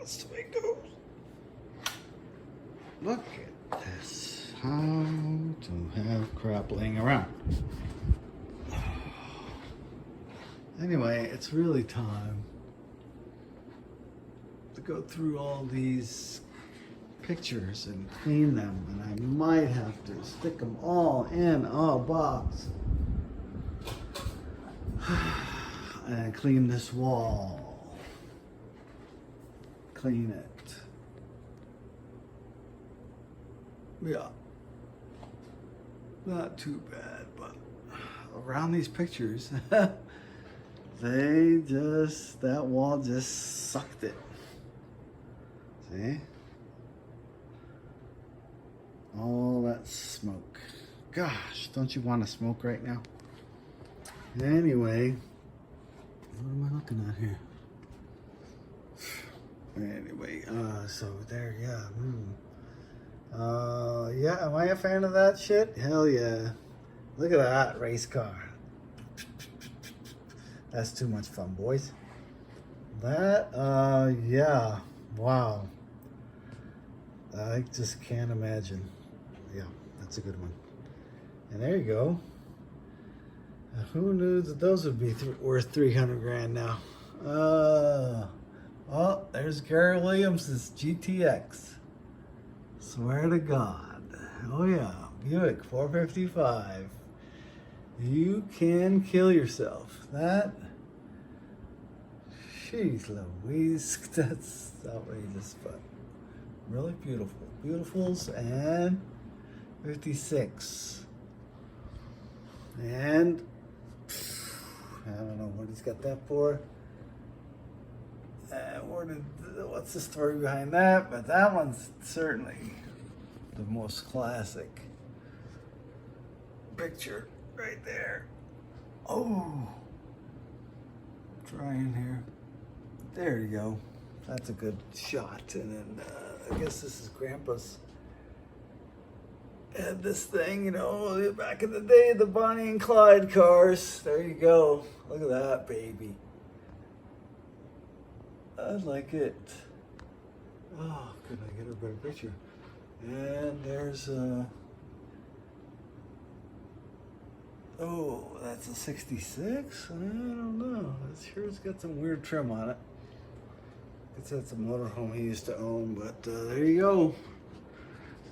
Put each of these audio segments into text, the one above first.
That's the way it goes. Look at this. How to have crap laying around. Anyway, it's really time to go through all these pictures and clean them, and I might have to stick them all in a box and clean this wall. Clean it. Yeah. Not too bad, but around these pictures, that wall just sucked it. See? All that smoke. Gosh, don't you want to smoke right now? Anyway, what am I looking at here? Anyway, so there, yeah. Yeah, am I a fan of that shit? Hell yeah. Look at that race car. That's too much fun, boys. That, yeah. Wow. I just can't imagine. Yeah, that's a good one. And there you go. Who knew that those would be worth 300 grand now? Oh, there's Gary Williams' GTX. Swear to God. Oh yeah, Buick 455. You can kill yourself. That, jeez Louise, that's outrageous, but really beautiful. Beautifuls and 56. And I don't know what he's got that for. What's the story behind that? But that one's certainly the most classic picture right there. Oh, trying here. There you go. That's a good shot. And then I guess this is Grandpa's. Had this thing, you know, back in the day, the Bonnie and Clyde cars. There you go. Look at that, baby. I like it. Oh, couldn't I get a better picture? And there's oh, that's a 66? I don't know. It sure has got some weird trim on it. It's at the motorhome he used to own, but there you go.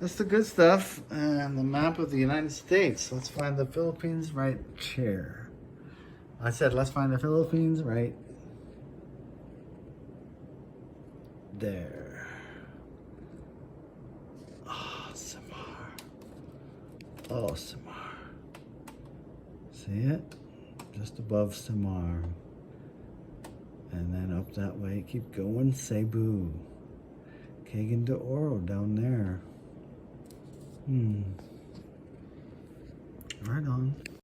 That's the good stuff. And the map of the United States. Let's find the Philippines right here. I said let's find the Philippines right there. Oh, Samar. Oh, Samar. See it? Just above Samar. And then up that way, keep going, Cebu. Cagayan de Oro down there. Right on.